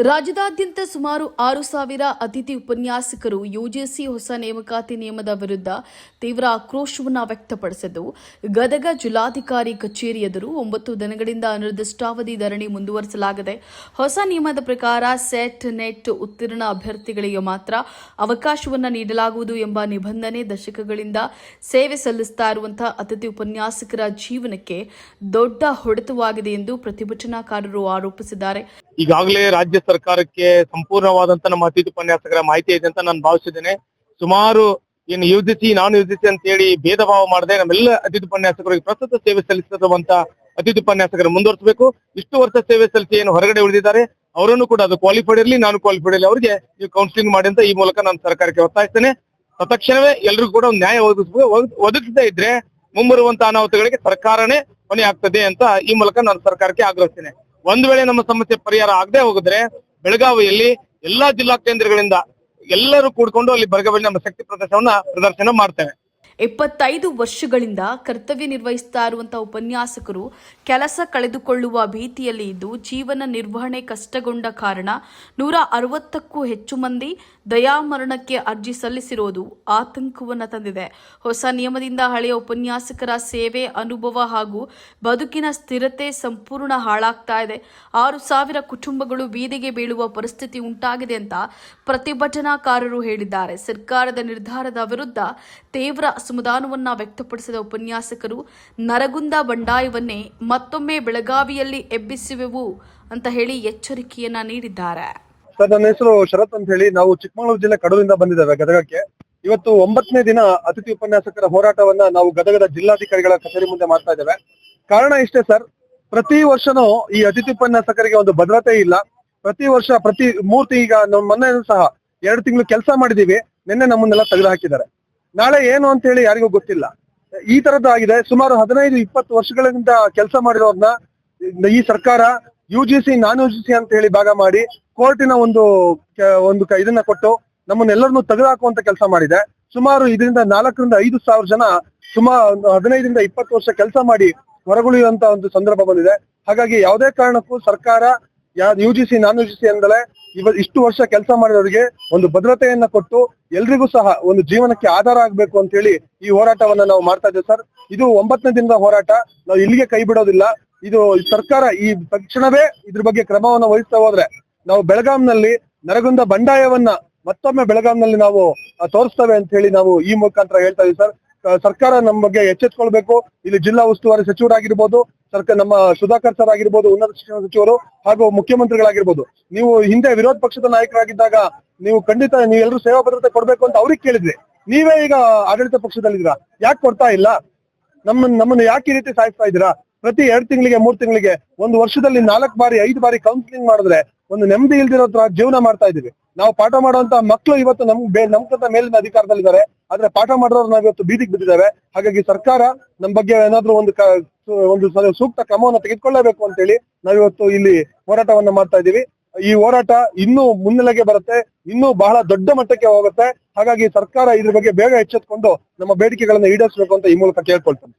ರಾಜ್ಯದಾದ್ಯಂತ ಸುಮಾರು 6,000 ಅತಿಥಿ ಉಪನ್ಯಾಸಕರು ಯುಜಿಸಿ ಹೊಸ ನೇಮಕಾತಿ ನಿಯಮದ ವಿರುದ್ಧ ತೀವ್ರ ಆಕ್ರೋಶವನ್ನು ವ್ಯಕ್ತಪಡಿಸಿದ್ದು, ಗದಗ ಜಿಲ್ಲಾಧಿಕಾರಿ ಕಚೇರಿ ಎದುರು 9 ದಿನಗಳಿಂದ ಅನಿರ್ದಿಷ್ಟಾವಧಿ ಧರಣಿ ಮುಂದುವರಿಸಲಾಗಿದೆ. ಹೊಸ ನಿಯಮದ ಪ್ರಕಾರ ಸೆಟ್ ನೆಟ್ ಉತ್ತೀರ್ಣ ಅಭ್ಯರ್ಥಿಗಳಿಗೆ ಮಾತ್ರ ಅವಕಾಶವನ್ನು ನೀಡಲಾಗುವುದು ಎಂಬ ನಿಬಂಧನೆ ದಶಕಗಳಿಂದ ಸೇವೆ ಸಲ್ಲಿಸುತ್ತಾ ಇರುವಂತಹ ಅತಿಥಿ ಉಪನ್ಯಾಸಕರ ಜೀವನಕ್ಕೆ ದೊಡ್ಡ ಹೊಡೆತವಾಗಿದೆ ಎಂದು ಪ್ರತಿಭಟನಾಕಾರರು ಆರೋಪಿಸಿದ್ದಾರೆ. ಈಗಾಗಲೇ ರಾಜ್ಯ ಸರ್ಕಾರಕ್ಕೆ ಸಂಪೂರ್ಣವಾದಂತ ನಮ್ಮ ಅತಿಥಿ ಉಪನ್ಯಾಸಕರ ಮಾಹಿತಿ ಇದೆ ಅಂತ ನಾನು ಭಾವಿಸಿದ್ದೇನೆ. ಸುಮಾರು ಏನು ಯುಜಿಸಿ ನಾನ್ ಯುಜಿಸಿ ಅಂತ ಹೇಳಿ ಭೇದ ಭಾವ ಮಾಡದೆ ನಮ್ಮೆಲ್ಲ ಅತಿಥಿ ಉಪನ್ಯಾಸಕರಿಗೆ ಪ್ರಸ್ತುತ ಸೇವೆ ಸಲ್ಲಿಸುವಂತ ಅತಿಥಿ ಉಪನ್ಯಾಸಕರು ಮುಂದುವರಿಸಬೇಕು. ಇಷ್ಟು ವರ್ಷ ಸೇವೆ ಸಲ್ಲಿಸಿ ಏನು ಹೊರಗಡೆ ಉಳಿದಿದ್ದಾರೆ ಅವರನ್ನು ಕೂಡ ಅದು ಕ್ವಾಲಿಫೈಡ್ ಇರಲಿ ನಾನ್ ಕ್ವಾಲಿಫೈಡ್ ಇರಲಿ ಅವರಿಗೆ ನೀವು ಕೌನ್ಸಿಲಿಂಗ್ ಮಾಡಿ ಅಂತ ಈ ಮೂಲಕ ನಾನು ಸರ್ಕಾರಕ್ಕೆ ಒತ್ತಾಯಿಸ್ತೇನೆ. ತತ್ಕ್ಷಣವೇ ಎಲ್ರಿಗೂ ಕೂಡ ಒಂದು ನ್ಯಾಯ ಒದಗಿಸದೇ ಇದ್ರೆ ಮುಂಬರುವಂತಹ ಅನಾಹುತಗಳಿಗೆ ಸರ್ಕಾರನೇ ಹೊಣೆ ಆಗ್ತದೆ ಅಂತ ಈ ಮೂಲಕ ನಾನು ಸರ್ಕಾರಕ್ಕೆ ಆಗ್ರಹಿಸ್ತೇನೆ. ಒಂದು ವೇಳೆ ನಮ್ಮ ಸಮಸ್ಯೆ ಪರಿಹಾರ ಆಗದೆ ಹೋಗಿದ್ರೆ ಬೆಳಗಾವಿಯಲ್ಲಿ ಎಲ್ಲಾ ಜಿಲ್ಲಾ ಕೇಂದ್ರಗಳಿಂದ ಎಲ್ಲರೂ ಕೂಡ್ಕೊಂಡು ಅಲ್ಲಿ ಬೆಳಗಾವಿಯಲ್ಲಿ ನಮ್ಮ ಶಕ್ತಿ ಪ್ರದರ್ಶನ ಮಾಡ್ತೇವೆ. 25 ವರ್ಷಗಳಿಂದ ಕರ್ತವ್ಯ ನಿರ್ವಹಿಸುತ್ತಾ ಇರುವಂತಹ ಉಪನ್ಯಾಸಕರು ಕೆಲಸ ಕಳೆದುಕೊಳ್ಳುವ ಭೀತಿಯಲ್ಲಿ ಇದ್ದು ಜೀವನ ನಿರ್ವಹಣೆ ಕಷ್ಟಗೊಂಡ ಕಾರಣ 160ಕ್ಕೂ ಹೆಚ್ಚು ಮಂದಿ ದಯಾಮರಣಕ್ಕೆ ಅರ್ಜಿ ಸಲ್ಲಿಸಿರುವುದು ಆತಂಕವನ್ನು ತಂದಿದೆ. ಹೊಸ ನಿಯಮದಿಂದ ಹಳೆಯ ಉಪನ್ಯಾಸಕರ ಸೇವೆ ಅನುಭವ ಹಾಗೂ ಬದುಕಿನ ಸ್ಥಿರತೆ ಸಂಪೂರ್ಣ ಹಾಳಾಗ್ತಾ ಇದೆ. 6,000 ಕುಟುಂಬಗಳು ಬೀದಿಗೆ ಬೀಳುವ ಪರಿಸ್ಥಿತಿ ಉಂಟಾಗಿದೆ ಅಂತ ಪ್ರತಿಭಟನಾಕಾರರು ಹೇಳಿದ್ದಾರೆ. ಸರ್ಕಾರದ ನಿರ್ಧಾರದ ವಿರುದ್ಧ ತೀವ್ರ ಅಸಮಾಧಾನವನ್ನ ವ್ಯಕ್ತಪಡಿಸಿದ ಉಪನ್ಯಾಸಕರು ನರಗುಂದ ಬಂಡಾಯವನ್ನೇ ಮತ್ತೊಮ್ಮೆ ಬೆಳಗಾವಿಯಲ್ಲಿ ಎಬ್ಬಿಸುವೆವು ಅಂತ ಹೇಳಿ ಎಚ್ಚರಿಕೆಯನ್ನ ನೀಡಿದ್ದಾರೆ. ಸರ್, ನನ್ನ ಹೆಸರು ಶರತ್ ಅಂತ ಹೇಳಿ. ನಾವು ಚಿಕ್ಕಮಗಳೂರು ಜಿಲ್ಲೆ ಕಡೂರಿಂದ ಬಂದಿದ್ದೇವೆ ಗದಗಕ್ಕೆ. ಇವತ್ತು 9ನೇ ದಿನ ಅತಿಥಿ ಉಪನ್ಯಾಸಕರ ಹೋರಾಟವನ್ನ ನಾವು ಗದಗದ ಜಿಲ್ಲಾಧಿಕಾರಿಗಳ ಕಚೇರಿ ಮುಂದೆ ಮಾಡ್ತಾ ಇದ್ದೇವೆ. ಕಾರಣ ಇಷ್ಟೇ ಸರ್, ಪ್ರತಿ ವರ್ಷನೂ ಈ ಅತಿಥಿ ಉಪನ್ಯಾಸಕರಿಗೆ ಒಂದು ಭದ್ರತೆ ಇಲ್ಲ. ಪ್ರತಿ ವರ್ಷ ಪ್ರತಿ 3 ಈಗ ನಮ್ಮ ಮೊನ್ನೆ ಸಹ 2 ತಿಂಗಳು ಕೆಲಸ ಮಾಡಿದೀವಿ. ನಿನ್ನೆ ನಮ್ಮನ್ನೆಲ್ಲ ತೆಗೆದು ಹಾಕಿದ್ದಾರೆ. ನಾಳೆ ಏನು ಅಂತ ಹೇಳಿ ಯಾರಿಗೂ ಗೊತ್ತಿಲ್ಲ. ಈ ತರದ್ದಾಗಿದೆ. ಸುಮಾರು 15-20 ವರ್ಷಗಳಿಂದ ಕೆಲಸ ಮಾಡಿರೋರ್ನ ಈ ಸರ್ಕಾರ ಯುಜಿಸಿ ನಾನ್ ಯುಜಿಸಿ ಅಂತ ಹೇಳಿ ಭಾಗ ಮಾಡಿ ಕೋರ್ಟಿನ ಒಂದು ಇದನ್ನ ಕೊಟ್ಟು ನಮ್ಮನ್ನೆಲ್ಲರನ್ನು ತೆಗೆದುಹಾಕುವಂತ ಕೆಲಸ ಮಾಡಿದೆ. ಸುಮಾರು ಇದರಿಂದ 4,000-5,000 ಜನ ಸುಮಾರು 15-20 ವರ್ಷ ಕೆಲಸ ಮಾಡಿ ಹೊರಗುಳಿಯುವಂತ ಒಂದು ಸಂದರ್ಭ ಬಂದಿದೆ. ಹಾಗಾಗಿ ಯಾವುದೇ ಕಾರಣಕ್ಕೂ ಸರ್ಕಾರ ಯುಜಿಸಿ ನಾನ್ ಯುಜಿಸಿ ಎಂದಲೇ ಇಷ್ಟು ವರ್ಷ ಕೆಲಸ ಮಾಡಿದವರಿಗೆ ಒಂದು ಭದ್ರತೆಯನ್ನ ಕೊಟ್ಟು ಎಲ್ರಿಗೂ ಸಹ ಒಂದು ಜೀವನಕ್ಕೆ ಆಧಾರ ಆಗ್ಬೇಕು ಅಂತ ಹೇಳಿ ಈ ಹೋರಾಟವನ್ನ ನಾವು ಮಾಡ್ತಾ ಇದ್ದೇವೆ ಸರ್. ಇದು 9ನೇ ದಿನದ ಹೋರಾಟ. ನಾವು ಇಲ್ಲಿಗೆ ಕೈ ಬಿಡೋದಿಲ್ಲ. ಇದು ಸರ್ಕಾರ ಈ ತಕ್ಷಣವೇ ಇದ್ರ ಬಗ್ಗೆ ಕ್ರಮವನ್ನ ವಹಿಸ್ತಾ ಹೋದ್ರೆ ನಾವು ಬೆಳಗಾಂನಲ್ಲಿ ನರಗುಂದ ಬಂಡಾಯವನ್ನ ಮತ್ತೊಮ್ಮೆ ಬೆಳಗಾಂನಲ್ಲಿ ನಾವು ತೋರಿಸ್ತೇವೆ ಅಂತ ಹೇಳಿ ನಾವು ಈ ಮುಖಾಂತರ ಹೇಳ್ತಾ ಇದೀವಿ ಸರ್. ಸರ್ಕಾರ ನಮ್ಮ ಬಗ್ಗೆ ಎಚ್ಚೆತ್ಕೊಳ್ಬೇಕು. ಇಲ್ಲಿ ಜಿಲ್ಲಾ ಉಸ್ತುವಾರಿ ಸಚಿವರಾಗಿರ್ಬೋದು, ನಮ್ಮ ಸುಧಾಕರ್ ಸರ್ ಆಗಿರ್ಬೋದು, ಉನ್ನತ ಶಿಕ್ಷಣ ಸಚಿವರು ಹಾಗೂ ಮುಖ್ಯಮಂತ್ರಿಗಳಾಗಿರ್ಬೋದು, ನೀವು ಹಿಂದೆ ವಿರೋಧ ಪಕ್ಷದ ನಾಯಕರಾಗಿದ್ದಾಗ ನೀವು ಖಂಡಿತ ನೀವೆಲ್ಲರೂ ಸೇವಾ ಭದ್ರತೆ ಕೊಡ್ಬೇಕು ಅಂತ ಅವ್ರಿಗೆ ಕೇಳಿದ್ರಿ. ನೀವೇ ಈಗ ಆಡಳಿತ ಪಕ್ಷದಲ್ಲಿದ್ದೀರಾ, ಯಾಕೆ ಕೊಡ್ತಾ ಇಲ್ಲ? ನಮ್ಮನ್ನು ಯಾಕೆ ಈ ರೀತಿ ಸಾಯಿಸ್ತಾ ಇದ್ದೀರಾ? ಪ್ರತಿ 2 ತಿಂಗಳಿಗೆ 3 ತಿಂಗಳಿಗೆ ಒಂದು ವರ್ಷದಲ್ಲಿ 4 ಬಾರಿ 5 ಬಾರಿ ಕೌನ್ಸಿಲಿಂಗ್ ಮಾಡಿದ್ರೆ ಒಂದು ನೆಮ್ಮದಿ ಇಲ್ದಿರೋ ಜೀವನ ಮಾಡ್ತಾ ಇದೀವಿ. ನಾವು ಪಾಠ ಮಾಡುವಂತ ಮಕ್ಕಳು ಇವತ್ತು ನಮ್ಗಿಂತ ಮೇಲಿನ ಅಧಿಕಾರದಲ್ಲಿದ್ದಾರೆ. ಆದ್ರೆ ಪಾಠ ಮಾಡೋರು ನಾವ್ ಇವತ್ತು ಬೀದಿಗೆ ಬಿದ್ದಿದ್ದೇವೆ. ಹಾಗಾಗಿ ಸರ್ಕಾರ ನಮ್ ಬಗ್ಗೆ ಏನಾದ್ರೂ ಒಂದು ಸೂಕ್ತ ಕ್ರಮವನ್ನು ತೆಗೆದುಕೊಳ್ಳಬೇಕು ಅಂತ ಹೇಳಿ ನಾವಿವತ್ತು ಇಲ್ಲಿ ಹೋರಾಟವನ್ನ ಮಾಡ್ತಾ ಇದೀವಿ. ಈ ಹೋರಾಟ ಇನ್ನೂ ಮುನ್ನೆಲೆಗೆ ಬರುತ್ತೆ, ಇನ್ನೂ ಬಹಳ ದೊಡ್ಡ ಮಟ್ಟಕ್ಕೆ ಹೋಗುತ್ತೆ. ಹಾಗಾಗಿ ಸರ್ಕಾರ ಇದ್ರ ಬಗ್ಗೆ ಬೇಗ ಎಚ್ಚೆತ್ಕೊಂಡು ನಮ್ಮ ಬೇಡಿಕೆಗಳನ್ನ ಈಡೇರಿಸಬೇಕು ಅಂತ ಈ ಮೂಲಕ ಕೇಳ್ಕೊಳ್ತೇನೆ.